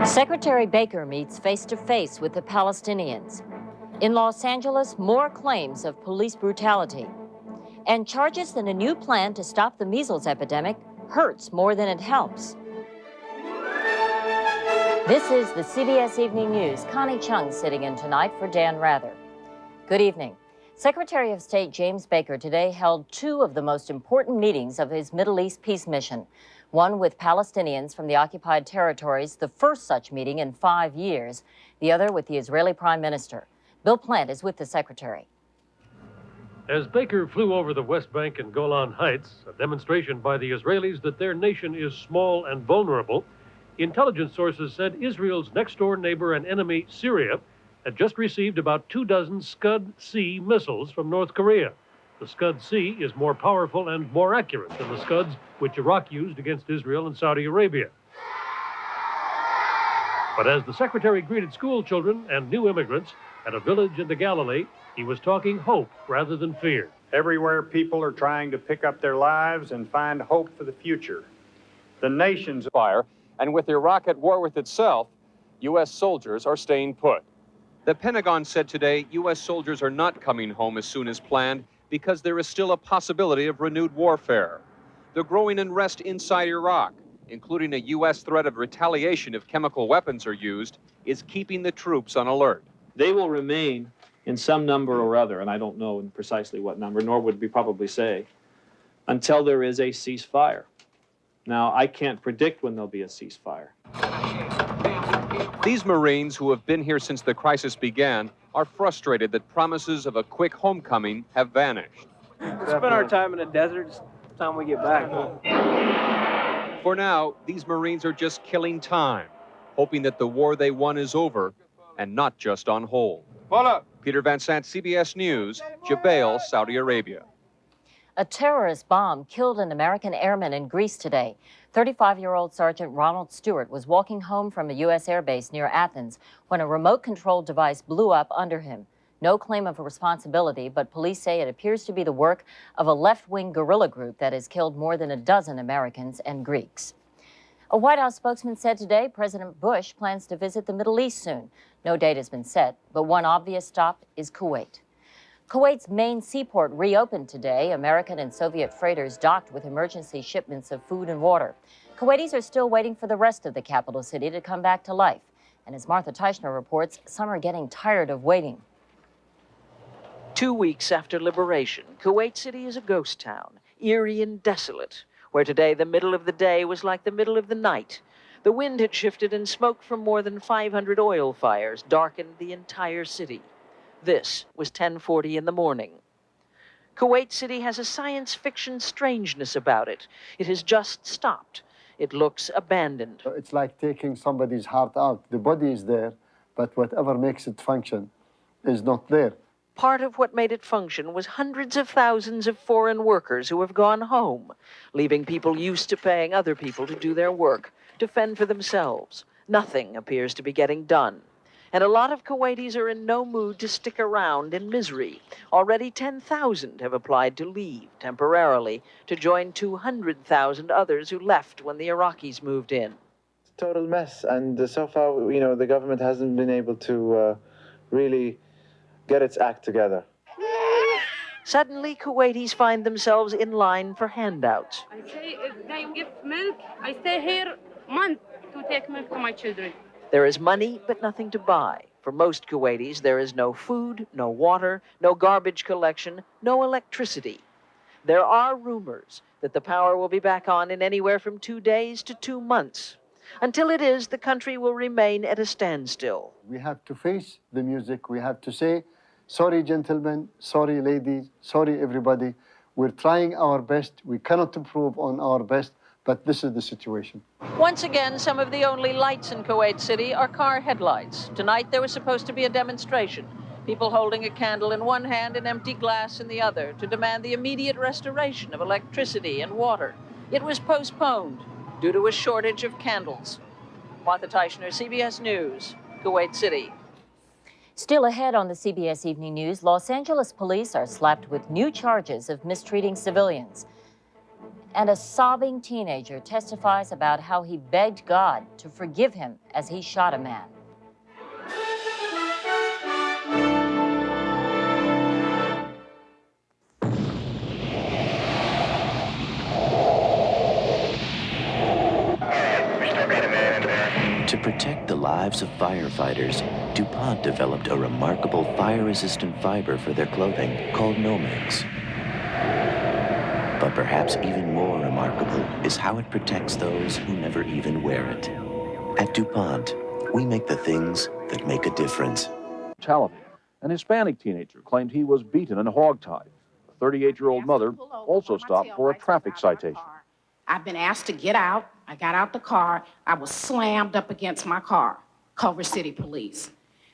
Secretary Baker meets face-to-face with the Palestinians. In Los Angeles, more claims of police brutality. And charges that a new plan to stop the measles epidemic hurts more than it helps. This is the CBS Evening News. Connie Chung sitting in tonight for Dan Rather. Good evening. Secretary of State James Baker today held two of the most important meetings of his Middle East peace mission. One with Palestinians from the occupied territories, the first such meeting in 5 years. The other with the Israeli Prime Minister. Bill Plant is with the Secretary. As Baker flew over the West Bank and Golan Heights, a demonstration by the Israelis that their nation is small and vulnerable, intelligence sources said Israel's next-door neighbor and enemy, Syria, had just received about 24 Scud-C missiles from North Korea. The Scud-C is more powerful and more accurate than the Scuds which Iraq used against Israel and Saudi Arabia. But as the Secretary greeted school children and new immigrants at a village in the Galilee, he was talking hope rather than fear. Everywhere people are trying to pick up their lives and find hope for the future. The nation's fire, and with Iraq at war with itself, U.S. soldiers are staying put. The Pentagon said today U.S. soldiers are not coming home as soon as planned because there is still a possibility of renewed warfare. The growing unrest inside Iraq, including a U.S. threat of retaliation if chemical weapons are used, is keeping the troops on alert. They will remain in some number or other, and I don't know precisely what number, nor would we probably say, until there is a ceasefire. Now, I can't predict when there'll be a ceasefire. These Marines, who have been here since the crisis began, are frustrated that promises of a quick homecoming have vanished. Spend our time in the desert, it's time we get back. For now, these Marines are just killing time, hoping that the war they won is over and not just on hold. Peter Van Sant, CBS News, Jubail, Saudi Arabia. A terrorist bomb killed an American airman in Greece today. 35-year-old Sergeant Ronald Stewart was walking home from a U.S. airbase near Athens when a remote-controlled device blew up under him. No claim of responsibility, but police say it appears to be the work of a left-wing guerrilla group that has killed more than a dozen Americans and Greeks. A White House spokesman said today President Bush plans to visit the Middle East soon. No date has been set, but one obvious stop is Kuwait. Kuwait's main seaport reopened today. American and Soviet freighters docked with emergency shipments of food and water. Kuwaitis are still waiting for the rest of the capital city to come back to life. And as Martha Teichner reports, some are getting tired of waiting. 2 weeks after liberation, Kuwait City is a ghost town, eerie and desolate, where today the middle of the day was like the middle of the night. The wind had shifted and smoke from more than 500 oil fires darkened the entire city. This was 10:40 in the morning. Kuwait City has a science fiction strangeness about it. It has just stopped. It looks abandoned. It's like taking somebody's heart out. The body is there, but whatever makes it function is not there. Part of what made it function was hundreds of thousands of foreign workers who have gone home, leaving people used to paying other people to do their work, to fend for themselves. Nothing appears to be getting done. And a lot of Kuwaitis are in no mood to stick around in misery. Already 10,000 have applied to leave temporarily to join 200,000 others who left when the Iraqis moved in. It's a total mess, and so far, the government hasn't been able to really get its act together. Suddenly, Kuwaitis find themselves in line for handouts. I say if they give milk, I stay here a month to take milk to my children. There is money, but nothing to buy. For most Kuwaitis, there is no food, no water, no garbage collection, no electricity. There are rumors that the power will be back on in anywhere from 2 days to 2 months. Until it is, the country will remain at a standstill. We have to face the music. We have to say, sorry, gentlemen, sorry, ladies, sorry, everybody. We're trying our best. We cannot improve on our best, but this is the situation. Once again, some of the only lights in Kuwait City are car headlights. Tonight, there was supposed to be a demonstration. People holding a candle in one hand and empty glass in the other to demand the immediate restoration of electricity and water. It was postponed due to a shortage of candles. Martha Teichner, CBS News, Kuwait City. Still ahead on the CBS Evening News, Los Angeles police are slapped with new charges of mistreating civilians. And a sobbing teenager testifies about how he begged God to forgive him as he shot a man. To protect the lives of firefighters, DuPont developed a remarkable fire-resistant fiber for their clothing called Nomex. But perhaps even more remarkable is how it protects those who never even wear it. At DuPont, we make the things that make a difference. Brutality. An Hispanic teenager claimed he was beaten and hogtied. A 38-year-old mother also stopped for a traffic citation. I've been asked to get out. I got out the car. I was slammed up against my car. Culver City Police.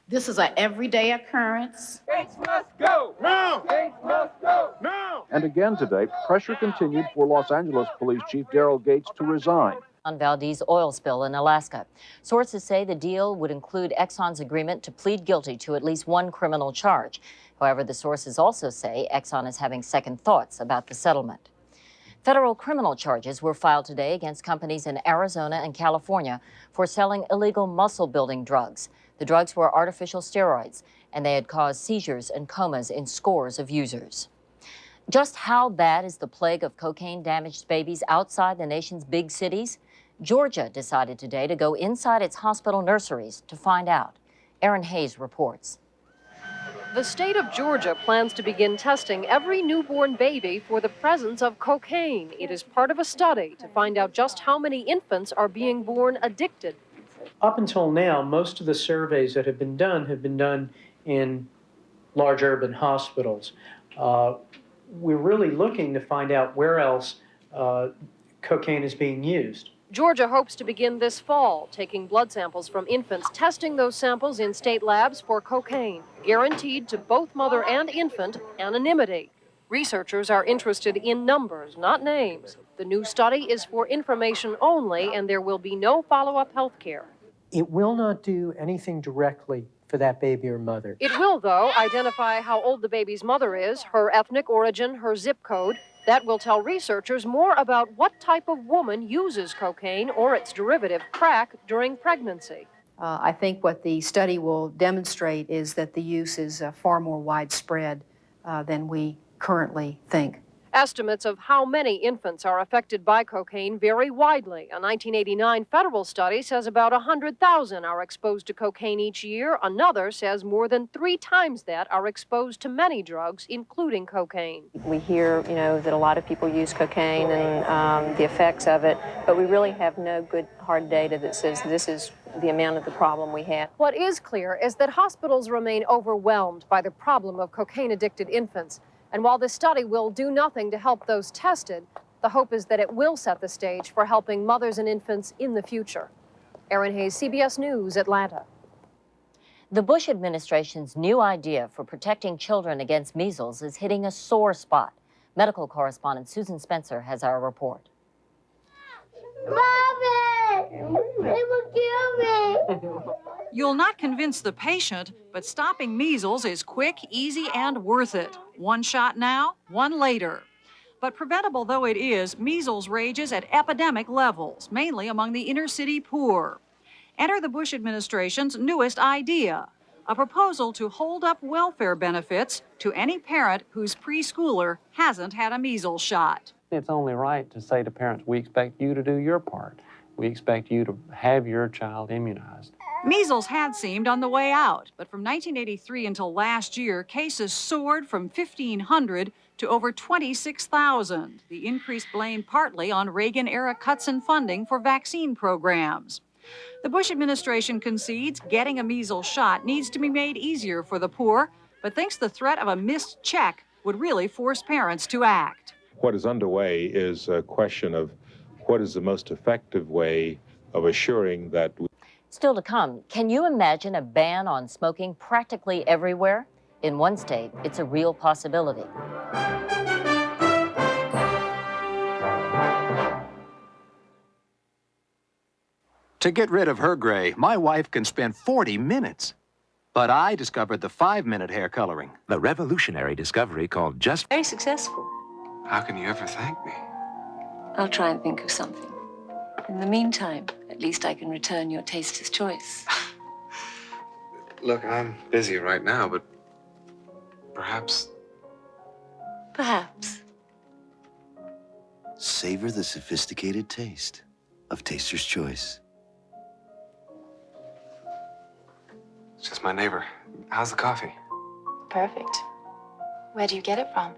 This is an everyday occurrence. Gates must go now! Gates must go now! And again today, pressure continued for Los Angeles Police Chief Daryl Gates to resign. On Valdez oil spill in Alaska. Sources say the deal would include Exxon's agreement to plead guilty to at least one criminal charge. However, the sources also say Exxon is having second thoughts about the settlement. Federal criminal charges were filed today against companies in Arizona and California for selling illegal muscle-building drugs. The drugs were artificial steroids, and they had caused seizures and comas in scores of users. Just how bad is the plague of cocaine-damaged babies outside the nation's big cities? Georgia decided today to go inside its hospital nurseries to find out. Erin Hayes reports. The state of Georgia plans to begin testing every newborn baby for the presence of cocaine. It is part of a study to find out just how many infants are being born addicted. Up until now, most of the surveys that have been done in large urban hospitals. We're really looking to find out where else cocaine is being used. Georgia hopes to begin this fall, taking blood samples from infants, testing those samples in state labs for cocaine, guaranteed to both mother and infant anonymity. Researchers are interested in numbers, not names. The new study is for information only, and there will be no follow-up health care. It will not do anything directly for that baby or mother. It will, though, identify how old the baby's mother is, her ethnic origin, her zip code. That will tell researchers more about what type of woman uses cocaine or its derivative, crack, during pregnancy. I think what the study will demonstrate is that the use is far more widespread than we currently think. Estimates of how many infants are affected by cocaine vary widely. A 1989 federal study says about 100,000 are exposed to cocaine each year. Another says more than 3 times that are exposed to many drugs, including cocaine. We hear, that a lot of people use cocaine and the effects of it, but we really have no good hard data that says this is the amount of the problem we have. What is clear is that hospitals remain overwhelmed by the problem of cocaine-addicted infants. And while this study will do nothing to help those tested, the hope is that it will set the stage for helping mothers and infants in the future. Erin Hayes, CBS News, Atlanta. The Bush administration's new idea for protecting children against measles is hitting a sore spot. Medical correspondent Susan Spencer has our report. Mommy! They will kill me! You'll not convince the patient, but stopping measles is quick, easy, and worth it. One shot now, one later. But preventable though it is, measles rages at epidemic levels, mainly among the inner-city poor. Enter the Bush administration's newest idea, a proposal to hold up welfare benefits to any parent whose preschooler hasn't had a measles shot. It's only right to say to parents, we expect you to do your part. We expect you to have your child immunized. Measles had seemed on the way out, but from 1983 until last year, cases soared from 1,500 to over 26,000. The increase blamed partly on Reagan-era cuts in funding for vaccine programs. The Bush administration concedes getting a measles shot needs to be made easier for the poor, but thinks the threat of a missed check would really force parents to act. What is underway is a question of what is the most effective way of assuring that. Still to come, can you imagine a ban on smoking practically everywhere? In one state, it's a real possibility. To get rid of her gray, my wife can spend 40 minutes. But I discovered the 5-minute hair coloring. The revolutionary discovery called Just... Very successful. How can you ever thank me? I'll try and think of something. In the meantime, at least I can return your taster's choice. Look, I'm busy right now, but perhaps... Perhaps. Savor the sophisticated taste of Taster's Choice. It's just my neighbor. How's the coffee? Perfect. Where do you get it from?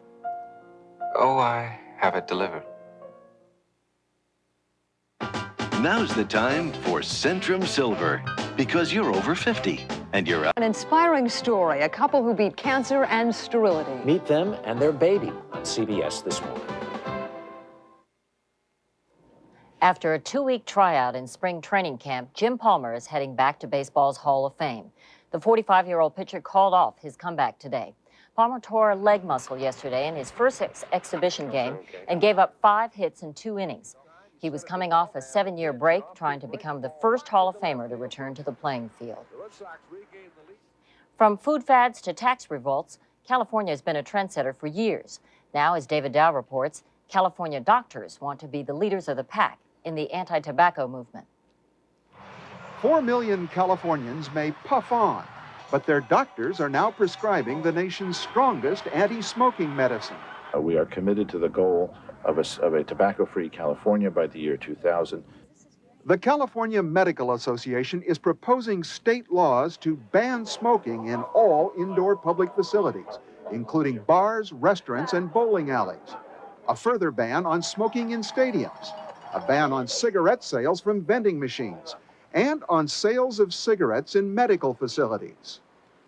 Oh, I have it delivered. Now's the time for Centrum Silver, because you're over 50 and you're up. An inspiring story, a couple who beat cancer and sterility. Meet them and their baby on CBS this morning. After a 2-week tryout in spring training camp, Jim Palmer is heading back to baseball's Hall of Fame. The 45-year-old pitcher called off his comeback today. Palmer tore a leg muscle yesterday in his first exhibition game and gave up 5 hits in 2 innings. He was coming off a 7-year break, trying to become the first Hall of Famer to return to the playing field. From food fads to tax revolts, California has been a trendsetter for years. Now, as David Dow reports, California doctors want to be the leaders of the pack in the anti-tobacco movement. 4 million Californians may puff on, but their doctors are now prescribing the nation's strongest anti-smoking medicine. We are committed to the goal of a tobacco-free California by the year 2000. The California Medical Association is proposing state laws to ban smoking in all indoor public facilities, including bars, restaurants, and bowling alleys. A further ban on smoking in stadiums, a ban on cigarette sales from vending machines, and on sales of cigarettes in medical facilities.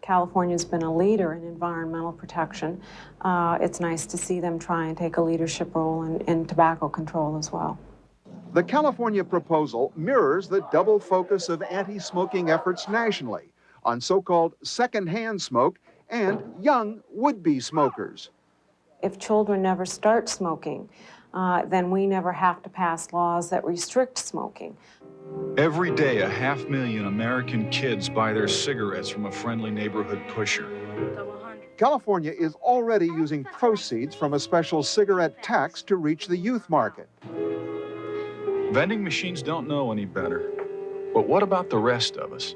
California's been a leader in environmental protection. It's nice to see them try and take a leadership role in tobacco control as well. The California proposal mirrors the double focus of anti-smoking efforts nationally on so-called secondhand smoke and young would-be smokers. If children never start smoking, then we never have to pass laws that restrict smoking. Every day, 500,000 American kids buy their cigarettes from a friendly neighborhood pusher. California is already using proceeds from a special cigarette tax to reach the youth market. Vending machines don't know any better. But what about the rest of us?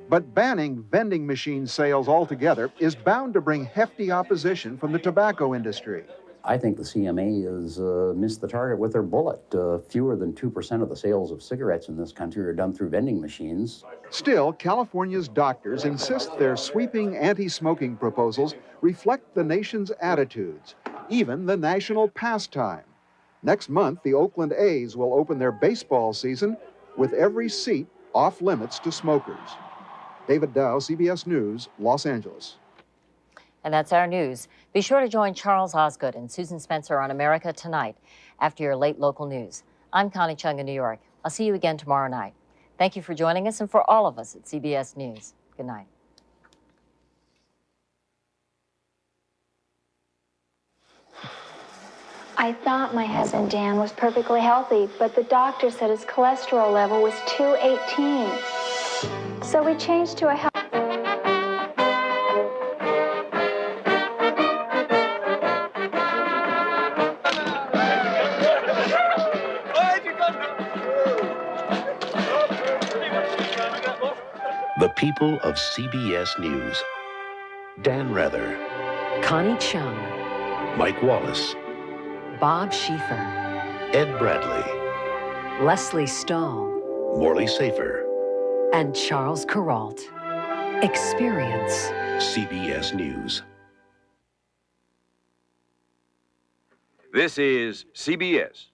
But banning vending machine sales altogether is bound to bring hefty opposition from the tobacco industry. I think the CMA has missed the target with their bullet. Fewer than 2% of the sales of cigarettes in this country are done through vending machines. Still, California's doctors insist their sweeping anti-smoking proposals reflect the nation's attitudes, even the national pastime. Next month, the Oakland A's will open their baseball season with every seat off limits to smokers. David Dow, CBS News, Los Angeles. And that's our news. Be sure to join Charles Osgood and Susan Spencer on America Tonight after your late local news. I'm Connie Chung in New York. I'll see you again tomorrow night. Thank you for joining us and for all of us at CBS News. Good night. I thought my husband Dan was perfectly healthy, but the doctor said his cholesterol level was 218. So we changed to a health. The people of CBS News. Dan Rather. Connie Chung. Mike Wallace. Bob Schieffer. Ed Bradley. Leslie Stahl. Morley Safer. And Charles Kuralt. Experience. CBS News. This is CBS.